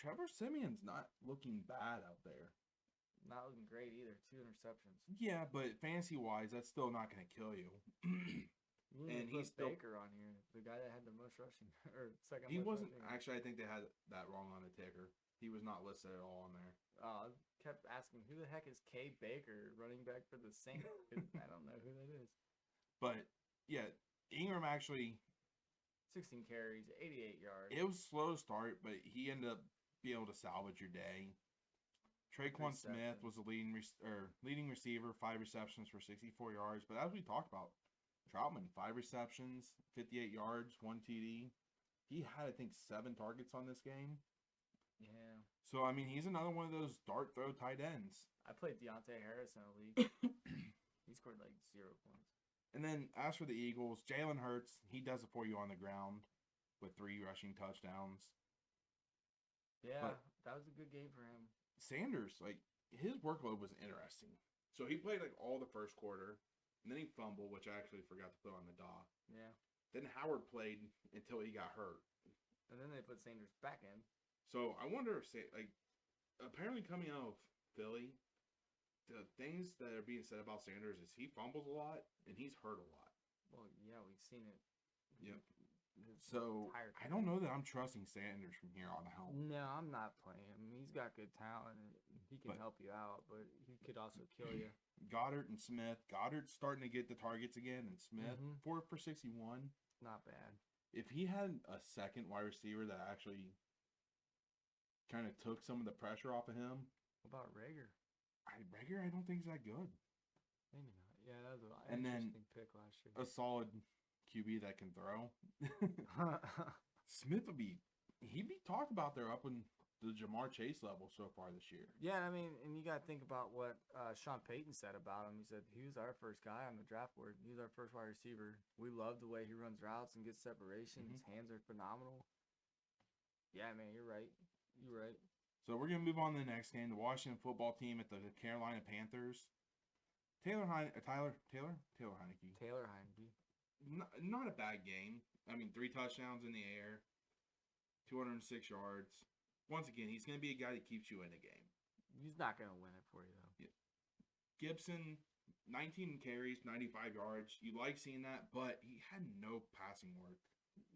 Trevor Simeon's not looking bad out there. Not looking great either. 2 interceptions. Yeah, but fantasy-wise, that's still not going to kill you. And he's Baker on here, the guy that had the most rushing or second. He most wasn't rushing. actually. I think they had that wrong on the ticker. He was not listed at all on there. I kept asking, who the heck is K Baker, running back for the Saints? I don't know who that is. But yeah, Ingram actually 16 carries, 88 yards. It was slow to start, but he ended up being able to salvage your day. Traquan Smith was the leading receiver, 5 receptions for 64 yards. But as we talked about, Troutman, 5 receptions, 58 yards, 1 TD. He had, I think, 7 targets on this game. Yeah. So, I mean, he's another one of those dart throw tight ends. I played Deontay Harris in a league. He scored like 0 points. And then, as for the Eagles, Jalen Hurts, he does it for you on the ground with 3 rushing touchdowns. Yeah, that was a good game for him. Sanders, like, his workload was interesting. So he played, like, all the first quarter, and then he fumbled, which I actually forgot to put on the doc. Yeah. Then Howard played until he got hurt. And then they put Sanders back in. So I wonder if, like, apparently coming out of Philly, the things that are being said about Sanders is he fumbles a lot, and he's hurt a lot. Well, yeah, we've seen it. Yep. So I don't know that I'm trusting Sanders from here on out. No, I'm not playing him. He's got good talent. He can help you out, but he could also kill you. Goddard and Smith. Goddard's starting to get the targets again, and Smith 4 for 61. Not bad. If he had a second wide receiver that actually kind of took some of the pressure off of him. What about Rager? Rager, I don't think he's that good. Maybe not. Yeah, that was an interesting pick last year. A solid QB that can throw. Smith he'd be talked about there up in the Jamar Chase level so far this year. Yeah, I mean, and you got to think about what Sean Payton said about him. He said he was our first guy on the draft board. He was our first wide receiver. We love the way he runs routes and gets separation. His hands are phenomenal. Yeah, man, you're right. You're right. So we're going to move on to the next game. The Washington football team at the Carolina Panthers. Taylor Heineke. Not a bad game. I mean, 3 touchdowns in the air, 206 yards. Once again, he's going to be a guy that keeps you in a game. He's not going to win it for you, though. Yeah. Gibson, 19 carries, 95 yards. You like seeing that, but he had no passing work.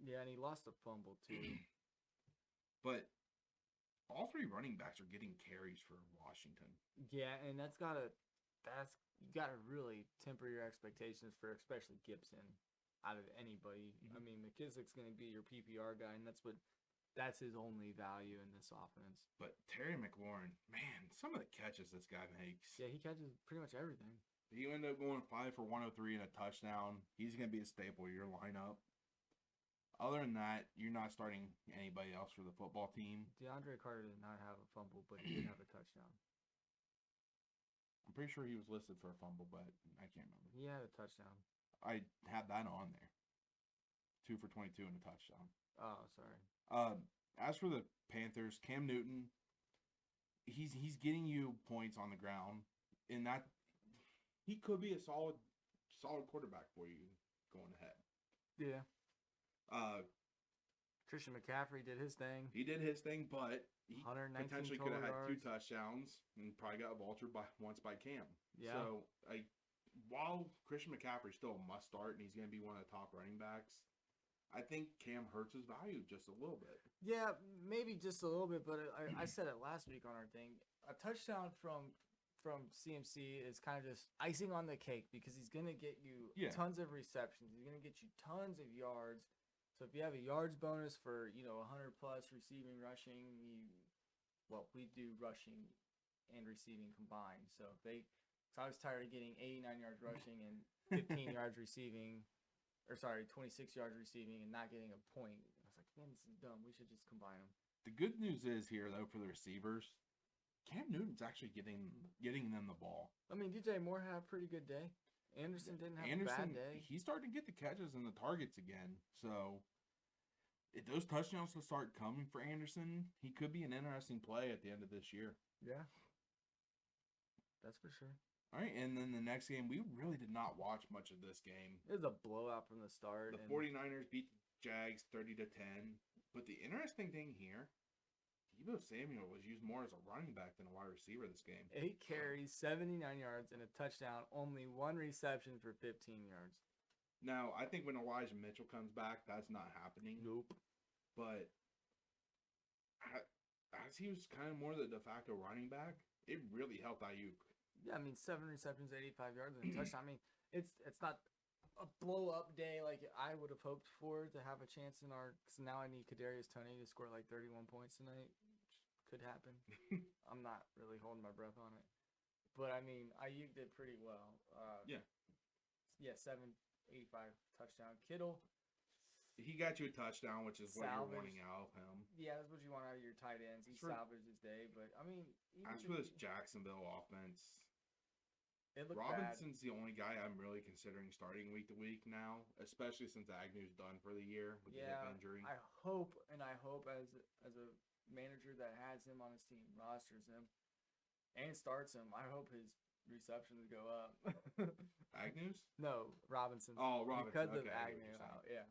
Yeah, and he lost a fumble, too. But all 3 running backs are getting carries for Washington. Yeah, and you got to really temper your expectations for especially Gibson. out of anybody. I mean, McKissick's going to be your PPR guy, and that's his only value in this offense. But Terry McLaurin, man, some of the catches this guy makes. Yeah, he catches pretty much everything. He ended up going 5 for 103 and a touchdown. He's going to be a staple of your lineup. Other than that, you're not starting anybody else for the football team. DeAndre Carter did not have a fumble, but he did have a touchdown. I'm pretty sure he was listed for a fumble, but I can't remember. He had a touchdown. I had that on there. 2 for 22 and a touchdown. Oh, sorry. As for the Panthers, Cam Newton, he's getting you points on the ground, and that he could be a solid quarterback for you going ahead. Yeah. Christian McCaffrey did his thing. He did his thing, but he 119 potentially could have had total 2 touchdowns and probably got vultured once by Cam. Yeah. So, while Christian McCaffrey's still a must start and he's going to be one of the top running backs, I think Cam hurts his value just a little bit. Yeah, maybe just a little bit, but I said it last week on our thing. A touchdown from CMC is kind of just icing on the cake because he's going to get you tons of receptions. He's going to get you tons of yards. So if you have a yards bonus for, 100 plus receiving, rushing, we do rushing and receiving combined. So I was tired of getting 89 yards rushing and 15 yards receiving, 26 yards receiving and not getting a point. I was like, man, this is dumb. We should just combine them. The good news is here, though, for the receivers, Cam Newton's actually getting them the ball. I mean, DJ Moore had a pretty good day. Anderson didn't have a bad day. He's starting to get the catches and the targets again. So if those touchdowns will start coming for Anderson, he could be an interesting play at the end of this year. Yeah. That's for sure. All right, and then the next game, we really did not watch much of this game. It was a blowout from the start. The 49ers beat the Jags 30-10. But the interesting thing here, Deebo Samuel was used more as a running back than a wide receiver this game. 8 carries, 79 yards, and a touchdown. Only 1 reception for 15 yards. Now, I think when Elijah Mitchell comes back, that's not happening. Nope. But as he was kind of more the de facto running back, it really helped Ayuk. Yeah, I mean, 7 receptions, 85 yards, and a touchdown. I mean, it's not a blow-up day like I would have hoped for to have a chance in our – because now I need Kadarius Toney to score like 31 points tonight. Could happen. I'm not really holding my breath on it. But, I mean, Ayuk did pretty well. Yeah, 785 touchdown. Kittle. He got you a touchdown, which is what you're wanting out of him. Yeah, that's what you want out of your tight ends. He salvaged his day. But, I mean. As for this Jacksonville offense, bad. Robinson's the only guy I'm really considering starting week to week now, especially since Agnew's done for the year with the hip injury. I hope as a manager that has him on his team, rosters him, and starts him, I hope his receptions go up. Agnew's? No, Robinson's. Oh, Robinson. Because of okay, Agnew out, yeah.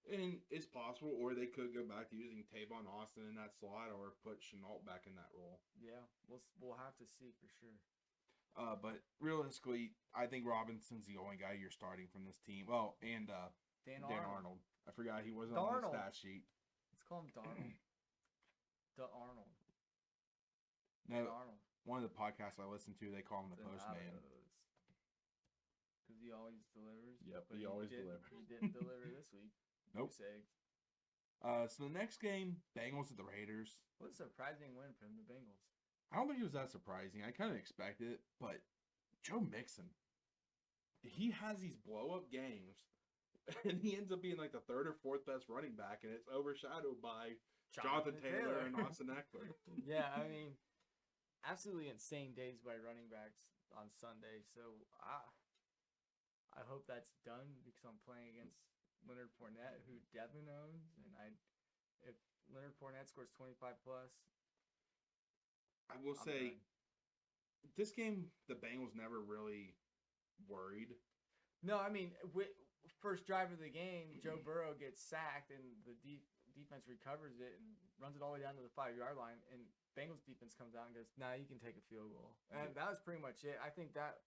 And it's possible, or they could go back to using Tavon Austin in that slot or put Chenault back in that role. Yeah, we'll have to see for sure. But realistically, I think Robinson's the only guy you're starting from this team. Well, and Dan Arnold. I forgot he wasn't on the stat sheet. Let's call him Darnold. Arnold. No, Arnold. One of the podcasts I listen to, they call him the Postman. Because he always delivers. Yep, he always delivers. He didn't deliver this week. Nope. So the next game, Bengals at the Raiders. What a surprising win from the Bengals. I don't think it was that surprising. I kind of expected it, but Joe Mixon, he has these blow-up games, and he ends up being like the 3rd or 4th best running back, and it's overshadowed by Jonathan Taylor and Austin Eckler. Yeah, I mean, absolutely insane days by running backs on Sunday. So I hope that's done because I'm playing against Leonard Fournette, who Devon owns, and if Leonard Fournette scores 25 plus. I will say, this game, the Bengals never really worried. No, I mean, first drive of the game, Joe Burrow gets sacked, and the defense recovers it and runs it all the way down to the 5-yard line, and Bengals defense comes out and goes, "Nah, you can take a field goal." And that was pretty much it. I think that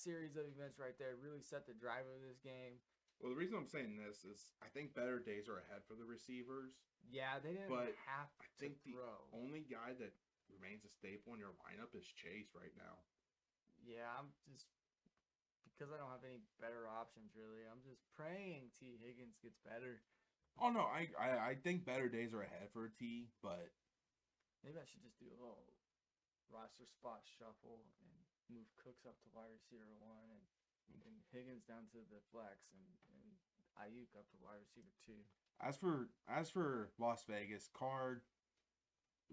series of events right there really set the drive of this game. Well, the reason I'm saying this is I think better days are ahead for the receivers. Yeah, they didn't have to I think throw. The only guy that remains a staple in your lineup is Chase right now. Yeah, because I don't have any better options really. I'm just praying T Higgins gets better. Oh no, I think better days are ahead for T, but Maybe I should just do a little roster spot shuffle and move Cooks up to wide receiver 1 and Higgins down to the flex and Ayuk up to wide receiver 2. as for Las Vegas, Card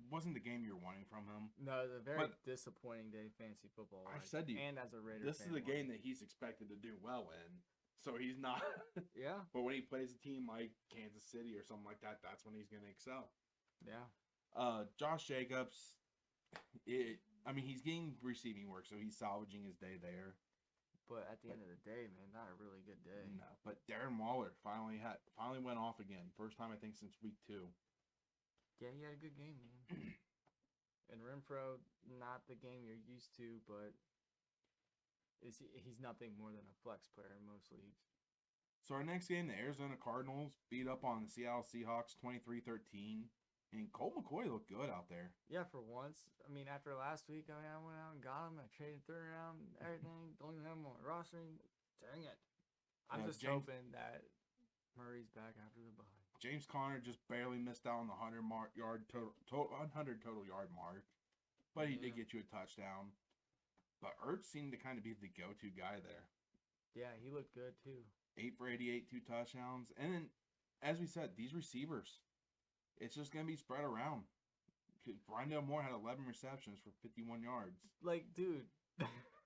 wasn't the game you were wanting from him. No, it was a very disappointing day fantasy football. I said to you, and as a Raider, this is a game that he's expected to do well in. So he's not. Yeah. But when he plays a team like Kansas City or something like that, that's when he's going to excel. Yeah. Josh Jacobs, he's getting receiving work, so he's salvaging his day there. But at the end of the day, man, not a really good day. No, but Darren Waller finally went off again. First time I think since week 2. Yeah, he had a good game, man. And Renfro, not the game you're used to, but he's nothing more than a flex player in most leagues. So our next game, the Arizona Cardinals beat up on the Seattle Seahawks 23-13. And Colt McCoy looked good out there. Yeah, for once. I mean, after last week, I went out and got him. I traded third round, everything. Don't even have him on my roster. Dang it. I'm just hoping that Murray's back after the bye. James Conner just barely missed out on the 100 total yard mark. But he did get you a touchdown. But Ertz seemed to kind of be the go-to guy there. Yeah, he looked good too. 8 for 88, 2 touchdowns. And then, as we said, these receivers, it's just going to be spread around. Rondale Moore had 11 receptions for 51 yards. Like, dude,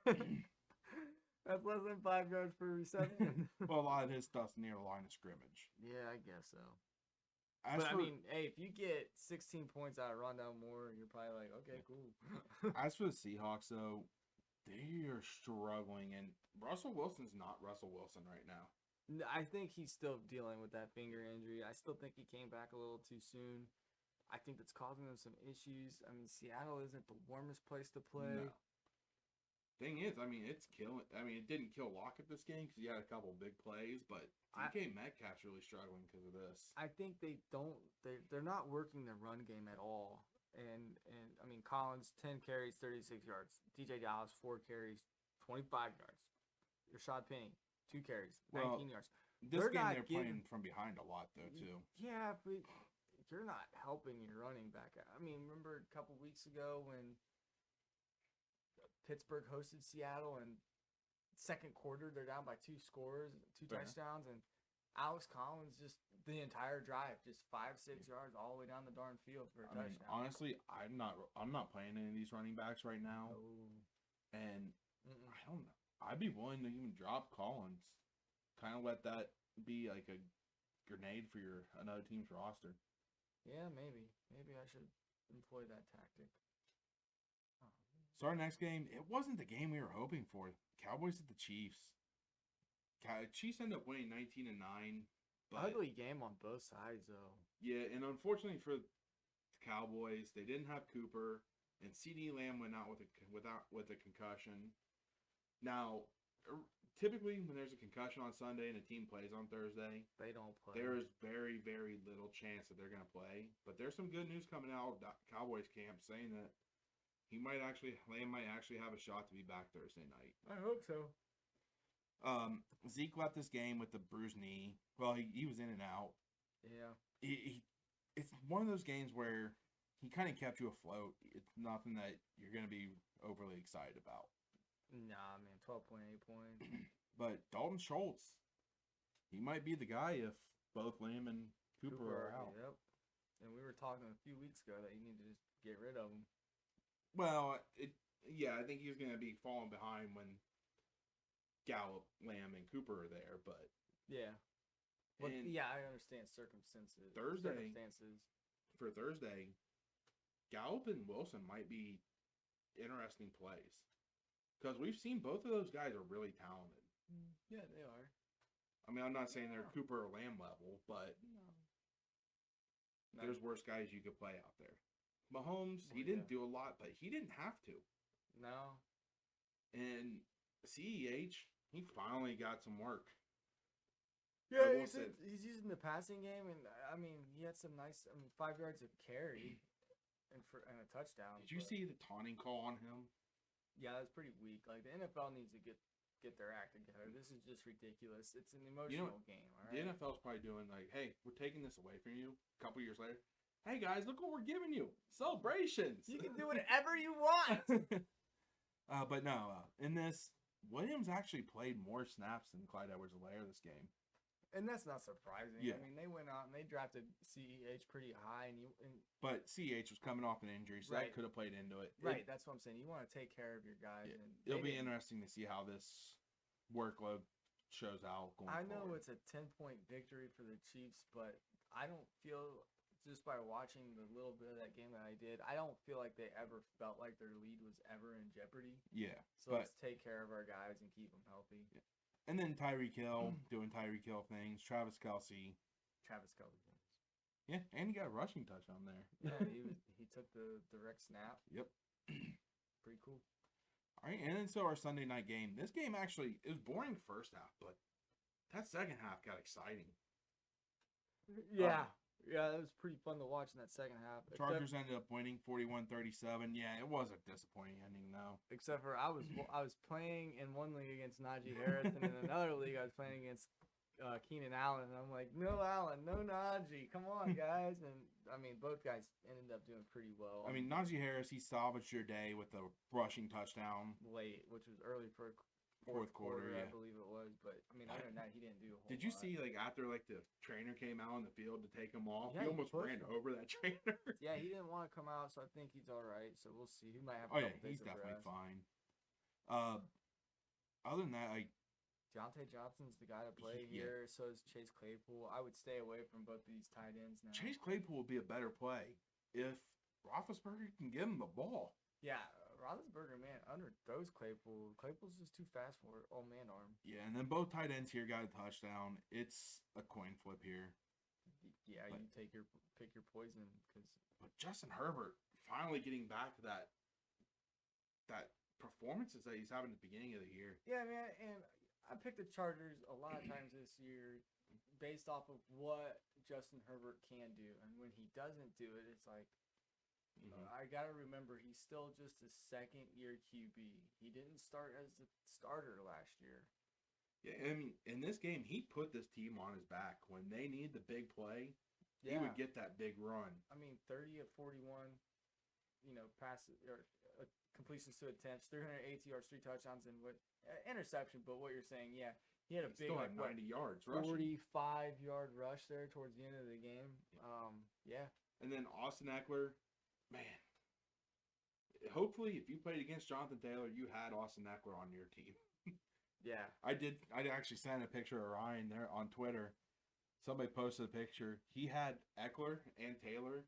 that's less than 5 yards per reception. Well, a lot of his stuff's near the line of scrimmage. Yeah, I guess so. I mean, hey, if you get 16 points out of Rondale Moore, you're probably like, okay, cool. As for the Seahawks, though, they are struggling, and Russell Wilson's not Russell Wilson right now. I think he's still dealing with that finger injury. I still think he came back a little too soon. I think that's causing them some issues. I mean, Seattle isn't the warmest place to play. No. Thing is, it's killing. It didn't kill Lockett this game because he had a couple big plays, but DK Metcalf's really struggling because of this. I think they're not working the run game at all. And I mean, Collins 10 carries, 36 yards. DJ Dallas 4 carries, 25 yards. Rashad Penny 2 carries, 19 yards. This game they're playing from behind a lot though too. Yeah, but you're not helping your running back. I mean, remember a couple weeks ago when Pittsburgh hosted Seattle and second quarter they're down by 2 scores, 2 touchdowns, and Alex Collins just the entire drive, just 5-6 yards all the way down the darn field for a touchdown. Honestly, I'm not playing any of these running backs right now, and I don't know. I'd be willing to even drop Collins, kind of let that be like a grenade for another team's roster. Yeah, maybe I should employ that tactic. So our next game, it wasn't the game we were hoping for. Cowboys at the Chiefs. Chiefs ended up winning 19-9. Ugly game on both sides, though. Yeah, and unfortunately for the Cowboys, they didn't have Cooper, and CeeDee Lamb went out with a concussion. Now, typically when there's a concussion on Sunday and a team plays on Thursday, they don't play. There is very, very little chance that they're going to play. But there's some good news coming out of Cowboys camp saying that Lamb might actually have a shot to be back Thursday night. I hope so. Zeke left this game with the bruised knee. Well, he was in and out. Yeah. It's one of those games where he kind of kept you afloat. It's nothing that you're going to be overly excited about. Nah, man, 12.8 points. But Dalton Schultz, he might be the guy if both Lamb and Cooper are out. Yep. And we were talking a few weeks ago that you need to just get rid of him. Well, I think he's going to be falling behind when Gallup, Lamb, and Cooper are there, but yeah. Well, I understand circumstances. For Thursday, Gallup and Wilson might be interesting plays. Because we've seen both of those guys are really talented. Yeah, they are. I mean, I'm not saying they're Cooper or Lamb level, but there's worse guys you could play out there. Mahomes, he didn't do a lot, but he didn't have to. No. And CEH, he finally got some work. Yeah, he's using the passing game, and I mean, he had some nice 5 yards of carry and a touchdown. Did you see the taunting call on him? Yeah, that's pretty weak. Like, the NFL needs to get get their act together. This is just ridiculous. It's an emotional game. All The right. NFL's probably doing like, hey, we're taking this away from you. A couple years later, hey guys, look what we're giving you, celebrations. You can do whatever you want. But no, in this, Williams actually played more snaps than Clyde Edwards-Helaire this game. And that's not surprising. Yeah. I mean, they went out and they drafted CEH pretty high, and But CH was coming off an injury, so Right. that could have played into it. right. That's what I'm saying. You want to take care of your guys, and It'll they be didn't. interesting to see how this workload shows out going I know forward. it's a 10-point victory for the Chiefs, but I don't feel, just by watching the little bit of that game that I did, I don't feel like they ever felt like their lead was ever in jeopardy. Yeah, So but let's take care of our guys and keep them healthy. and then Tyreek Hill doing Tyreek Hill things. Travis Kelce, Travis Kelce. yeah, and he got a rushing touchdown there. Yeah, he took the direct snap. Yep. Pretty cool. All right, and then so our Sunday night game. This game actually it was boring first half, but that second half got exciting. Yeah. Yeah, it was pretty fun to watch in that second half. Chargers ended up winning 41-37. Yeah, it was a disappointing ending though. Except for I was playing in one league against Najee Harris, and in another league I was playing against Keenan Allen, and I'm like, no Allen, no Najee, come on guys. And I mean, both guys ended up doing pretty well. I mean, Najee Harris, he salvaged your day with a rushing touchdown. Late, which was early for Fourth quarter, I yeah. believe it was. But I mean, other than that, he didn't do a whole Did you lot. see like after like the trainer came out on the field to take him off? Yeah, he he almost pushed ran him. over that trainer. Yeah, he didn't want to come out, so I think he's all right. So we'll see. He might have. Oh a yeah, couple he's days of definitely rest. fine. Other than that, Deontay Johnson's the guy to play Yeah. here. So is Chase Claypool. I would stay away from both of these tight ends now. Chase Claypool will be a better play if Roethlisberger can give him the ball. Yeah, Roethlisberger, man, underthrows Claypool. Claypool's just too fast for it. Oh, man, arm. Yeah, and then both tight ends here got a touchdown. It's a coin flip here. Yeah, But- you pick your poison because But Justin Herbert finally getting back to that performances that he's having at the beginning of the year. yeah, man. And I picked the Chargers a lot of times this year based off of what Justin Herbert can do, and when he doesn't do it, it's like I gotta remember he's still just a second-year QB. He didn't start as the starter last year. Yeah, I mean, in this game, he put this team on his back. When they need the big play, he would get that big run. I mean, 30 of 41, passes or completions to attempts, 380 yards, 3 touchdowns, and interception. But what you're saying, yeah, he had a He big still had 90 yards rushing. 45-yard rush there towards the end of the game. Yeah. And then Austin Eckler, man. Hopefully, if you played against Jonathan Taylor, you had Austin Eckler on your team. Yeah. I did. I actually sent a picture of Ryan there on Twitter. Somebody posted a picture. He had Eckler and Taylor,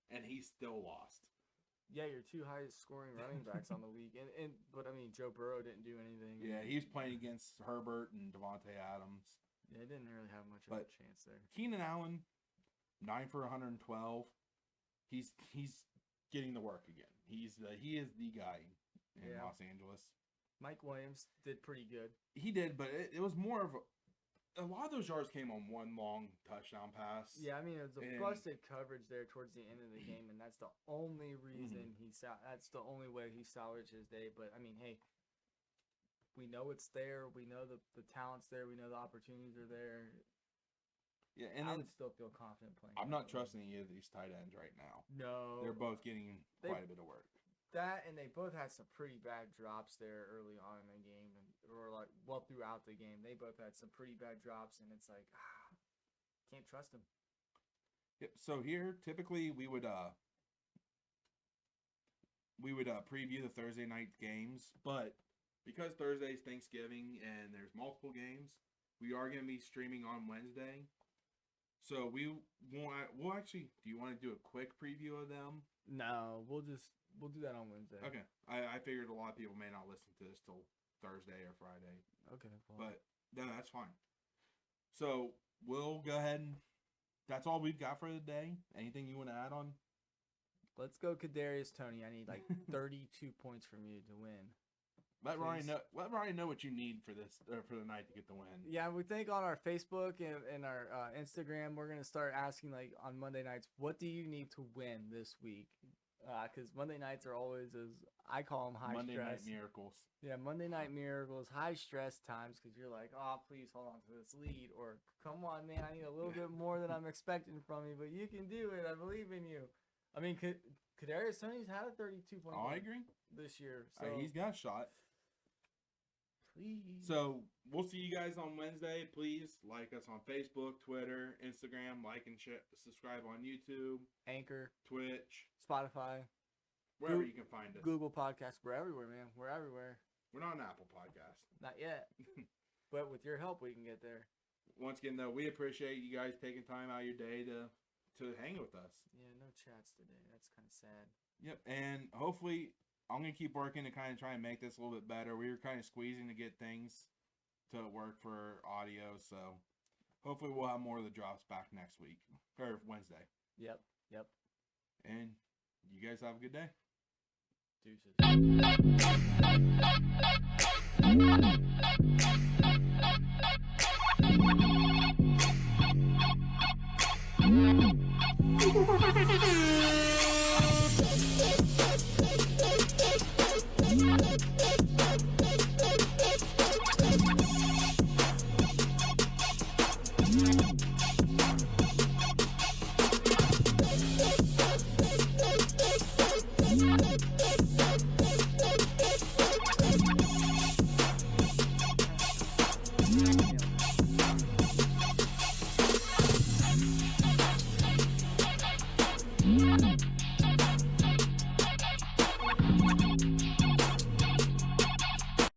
and he still lost. Yeah, your two highest scoring running backs on the league. But I mean, Joe Burrow didn't do anything. Yeah, he was playing against Herbert and Devontae Adams. Yeah, he didn't really have much of a But- chance there. Keenan Allen, 9 for 112. He's getting the work again. He is the guy in Yeah. Los Angeles. Mike Williams did pretty good. He did, but it was more of a lot of those yards came on one long touchdown pass. Yeah, I mean, it was a And- busted coverage there towards the end of the game, and that's the only reason that's the only way he salvaged his day. But I mean, hey, we know it's there. We know the talent's there. We know the opportunities are there. Yeah, and I then would still feel confident playing. I'm that not way. trusting any of these tight ends right now. No, They're both getting They- quite a bit of work. that, and they both had some pretty bad drops there early on in the game, or throughout the game. They both had some pretty bad drops, and it's like, can't trust them. Yep. So here, typically we would preview the Thursday night games, but because Thursday's Thanksgiving and there's multiple games, we are going to be streaming on Wednesday. So we'll actually. Do you want to do a quick preview of them? No, we'll do that on Wednesday. Okay. I figured a lot of people may not listen to this till Thursday or Friday, Okay. Well, but no, that's fine. So we'll go ahead and that's all we've got for the day. Anything you want to add on? let's go, Kadarius Toney. I need like 32 points from you to win. Let Ryan Please. know. Let Ryan know what you need for this for the night to get the win. Yeah, we think on our Facebook and our Instagram, we're gonna start asking like on Monday nights, what do you need to win this week? Because Monday nights are always, as I call them, high Monday stress. Night Miracles. Yeah, Monday Night Miracles, high stress times, because you're like, oh, please hold on to this lead, or come on, man, I need a little bit more than I'm expecting from you, but you can do it. I believe in you. I mean, Kadarius Toney's had a 32-point Oh, I game agree. this year, so He's got a shot. please. So we'll see you guys on Wednesday. Please like us on Facebook, Twitter, Instagram. Like and subscribe on YouTube, Anchor, Twitch, Spotify, wherever you can find us. Google Podcasts. We're everywhere, man. We're everywhere. We're not an Apple podcast. Not yet, but with your help, we can get there. Once again, though, we appreciate you guys taking time out of your day to hang with us. Yeah, no chats today. That's kind of sad. Yep, and hopefully I'm going to keep working to kind of try and make this a little bit better. We were kind of squeezing to get things to work for audio, so hopefully we'll have more of the drops back next week, or Wednesday. Yep. And you guys have a good day. Deuces.